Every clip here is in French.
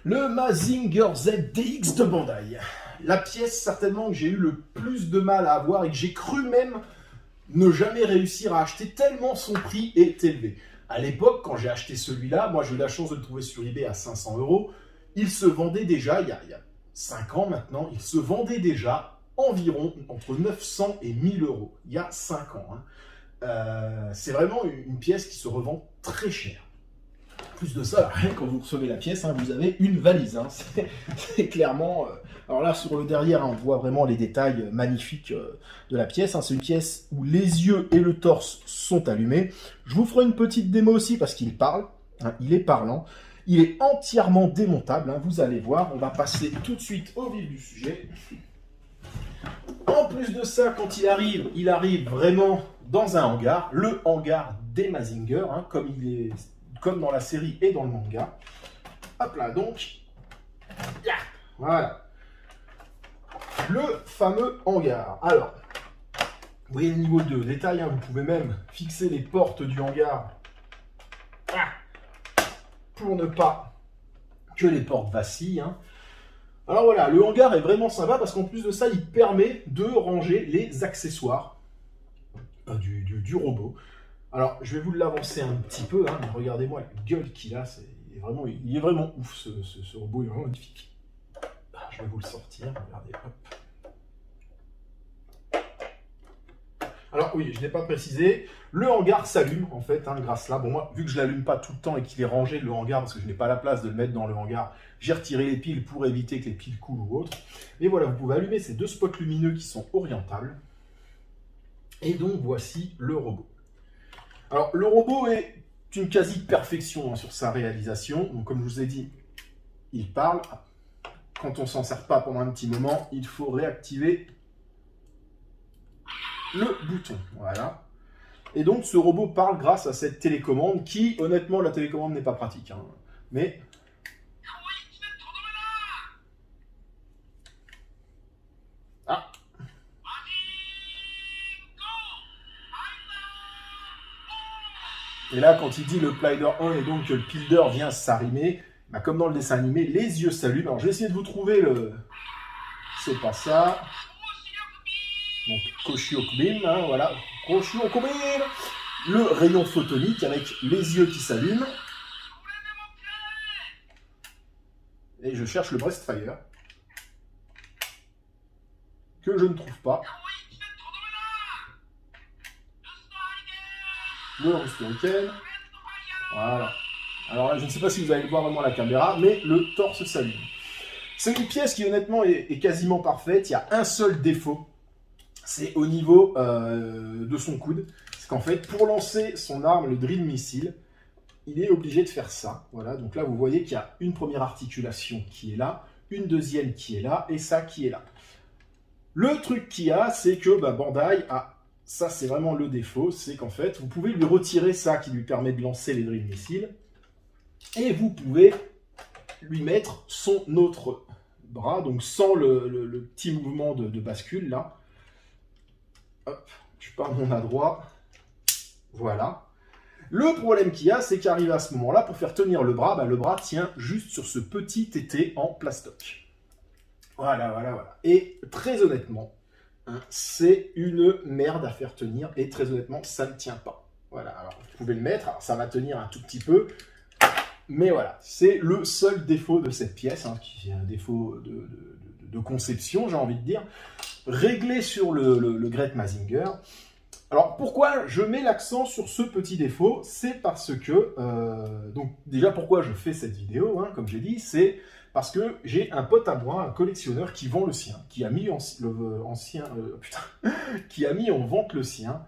Le Mazinger Z DX de Bandai. La pièce certainement que j'ai eu le plus de mal à avoir et que j'ai cru même ne jamais réussir à acheter tellement son prix est élevé. À l'époque, quand j'ai acheté celui-là, moi j'ai eu la chance de le trouver sur eBay à 500 €. Il se vendait déjà, il y a 5 ans maintenant, il se vendait déjà environ entre 900 et 1000 €. Il y a 5 ans. C'est vraiment une pièce qui se revend très cher. Plus de ça, quand vous recevez la pièce, vous avez une valise. C'est clairement... alors là, sur le derrière, on voit vraiment les détails magnifiques de la pièce. C'est une pièce où les yeux et le torse sont allumés. Je vous ferai une petite démo aussi parce qu'il parle. Il est parlant. Il est entièrement démontable. Vous allez voir. On va passer tout de suite au vif du sujet. En plus de ça, quand il arrive vraiment dans un hangar. Le hangar des Mazinger, comme dans la série et dans le manga. Hop là, donc, voilà. Le fameux hangar. Alors, vous voyez le niveau de détail, vous pouvez même fixer les portes du hangar pour ne pas que les portes vacillent. Alors voilà, le hangar est vraiment sympa parce qu'en plus de ça, il permet de ranger les accessoires du robot. Alors, je vais vous l'avancer un petit peu, mais regardez-moi la gueule qu'il a, il est vraiment ouf, ce robot, il est vraiment magnifique. Je vais vous le sortir, regardez, hop. Alors oui, je n'ai pas précisé, le hangar s'allume en fait, grâce là. Bon, moi, vu que je ne l'allume pas tout le temps et qu'il est rangé, le hangar, parce que je n'ai pas la place de le mettre dans le hangar, j'ai retiré les piles pour éviter que les piles coulent ou autre. Et voilà, vous pouvez allumer ces deux spots lumineux qui sont orientables. Et donc, voici le robot. Alors, le robot est une quasi-perfection sur sa réalisation. Donc, comme je vous ai dit, il parle. Quand on ne s'en sert pas pendant un petit moment, il faut réactiver le bouton. Voilà. Et donc, ce robot parle grâce à cette télécommande qui, honnêtement, la télécommande n'est pas pratique. Mais... Et là, quand il dit le slider on et donc que le pilder vient s'arrimer, comme dans le dessin animé, les yeux s'allument. Alors, je vais essayer de vous trouver le... C'est pas ça. Donc, Koshiokubin, voilà. Koshiokubin. Le rayon photonique avec les yeux qui s'allument. Et je cherche le Breastfire. Que je ne trouve pas. Le Rusturiken. Voilà. Alors là, je ne sais pas si vous allez voir vraiment la caméra, mais le torse s'allume. C'est une pièce qui honnêtement est quasiment parfaite. Il y a un seul défaut, c'est au niveau de son coude. C'est qu'en fait, pour lancer son arme, le drill missile, il est obligé de faire ça. Voilà, donc là, vous voyez qu'il y a une première articulation qui est là, une deuxième qui est là, et ça qui est là. Le truc qu'il y a, c'est que Bandai a... Ça, c'est vraiment le défaut, c'est qu'en fait, vous pouvez lui retirer ça qui lui permet de lancer les drill missiles, et vous pouvez lui mettre son autre bras, donc sans le petit mouvement de bascule, là. Hop, je pars mon adroit. Voilà. Le problème qu'il y a, c'est qu'arrivé à ce moment-là, pour faire tenir le bras tient juste sur ce petit tété en plastoc. Voilà, voilà, voilà. Et très honnêtement, c'est une merde à faire tenir, et très honnêtement, ça ne tient pas. Voilà, alors vous pouvez le mettre, alors ça va tenir un tout petit peu, mais voilà, c'est le seul défaut de cette pièce, qui est un défaut de conception, j'ai envie de dire, réglé sur le Great Mazinger. Alors pourquoi je mets l'accent sur ce petit défaut? C'est parce que, donc déjà pourquoi je fais cette vidéo, comme j'ai dit, c'est parce que j'ai un pote à moi, un collectionneur qui vend le sien, qui a mis qui a mis en vente le sien,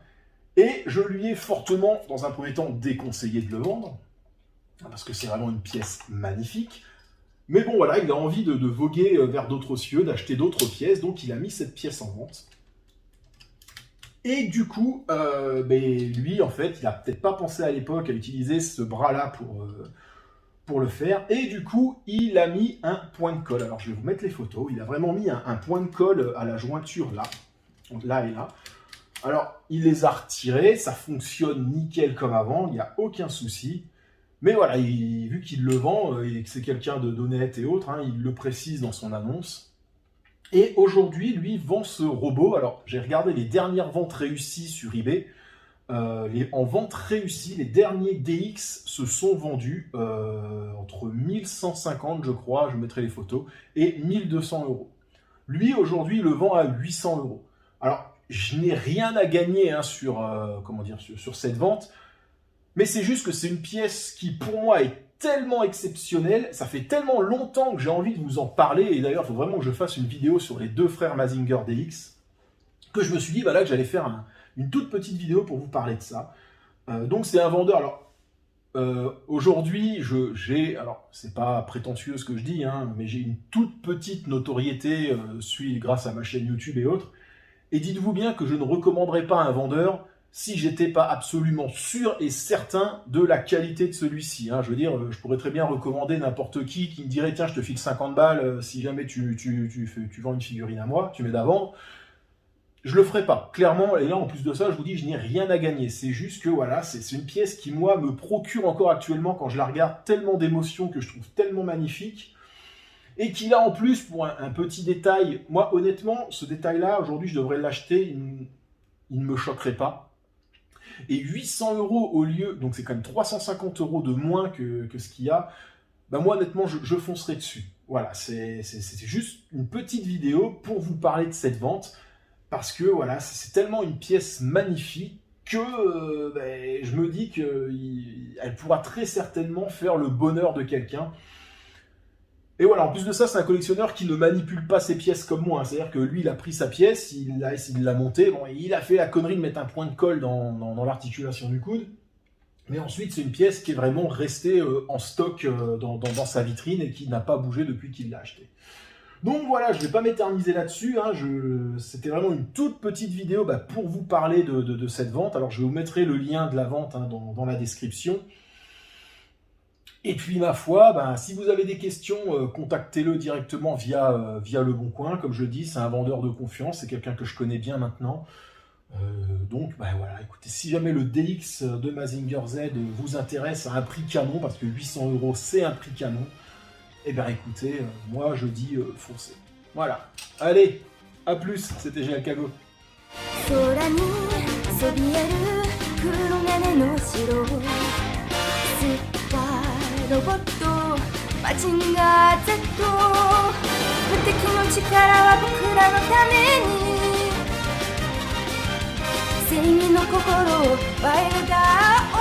et je lui ai fortement, dans un premier temps, déconseillé de le vendre, parce que c'est vraiment une pièce magnifique. Mais bon, voilà, il a envie de voguer vers d'autres cieux, d'acheter d'autres pièces, donc il a mis cette pièce en vente. Et du coup, lui, en fait, il n'a peut-être pas pensé à l'époque à utiliser ce bras-là pour le faire. Et du coup, il a mis un point de colle. Alors, je vais vous mettre les photos. Il a vraiment mis un point de colle à la jointure là. Donc, là et là. Alors, il les a retirés. Ça fonctionne nickel comme avant. Il n'y a aucun souci. Mais voilà, vu qu'il le vend et que c'est quelqu'un d'honnête et autre, hein, il le précise dans son annonce. Et aujourd'hui, lui vend ce robot. Alors, j'ai regardé les dernières ventes réussies sur eBay. En vente réussie, les derniers DX se sont vendus entre 1150, je crois, je mettrai les photos, et 1200 euros. Lui, aujourd'hui, le vend à 800 euros. Alors, je n'ai rien à gagner hein, sur cette vente, mais c'est juste que c'est une pièce qui, pour moi, est tellement exceptionnelle, ça fait tellement longtemps que j'ai envie de vous en parler, et d'ailleurs, il faut vraiment que je fasse une vidéo sur les deux frères Mazinger DX, que je me suis dit que j'allais faire une toute petite vidéo pour vous parler de ça. Donc, c'est un vendeur. Alors, aujourd'hui, alors, c'est pas prétentieux ce que je dis, hein, mais j'ai une toute petite notoriété grâce à ma chaîne YouTube et autres, et dites-vous bien que je ne recommanderais pas un vendeur si j'étais pas absolument sûr et certain de la qualité de celui-ci. Hein. Je veux dire, je pourrais très bien recommander n'importe qui me dirait « Tiens, je te file 50 balles si jamais tu vends une figurine à moi, tu m'aides à vendre ». Je le ferai pas, clairement, et là, en plus de ça, je vous dis, je n'ai rien à gagner. C'est juste que, voilà, c'est une pièce qui, moi, me procure encore actuellement, quand je la regarde, tellement d'émotions que je trouve tellement magnifique, et qu'il a en plus, pour un petit détail, moi, honnêtement, ce détail-là, aujourd'hui, je devrais l'acheter, il ne me choquerait pas. Et 800 euros au lieu, donc c'est quand même 350 euros de moins que ce qu'il y a, ben moi honnêtement je foncerai dessus. Voilà, c'est juste une petite vidéo pour vous parler de cette vente, parce que voilà, c'est tellement une pièce magnifique que je me dis qu'elle pourra très certainement faire le bonheur de quelqu'un. Et voilà, en plus de ça, c'est un collectionneur qui ne manipule pas ses pièces comme moi. Hein. C'est-à-dire que lui, il a pris sa pièce, il l'a montée, bon, il a fait la connerie de mettre un point de colle dans l'articulation du coude. Mais ensuite, c'est une pièce qui est vraiment restée en stock dans sa vitrine et qui n'a pas bougé depuis qu'il l'a achetée. Donc voilà, je ne vais pas m'éterniser là-dessus. Hein. C'était vraiment une toute petite vidéo pour vous parler de cette vente. Alors, je vous mettrai le lien de la vente hein, dans la description. Et puis, ma foi, si vous avez des questions, contactez-le directement via Le Bon Coin. Comme je dis, c'est un vendeur de confiance, c'est quelqu'un que je connais bien maintenant. Donc, voilà, écoutez, si jamais le DX de Mazinger Z vous intéresse à un prix canon, parce que 800 euros, c'est un prix canon, eh bien, écoutez, moi, je dis foncez. Voilà. Allez, à plus, c'était GL Kago. ロボットマジンガー Z 無敵の力は僕らのために正義の心をワイルダー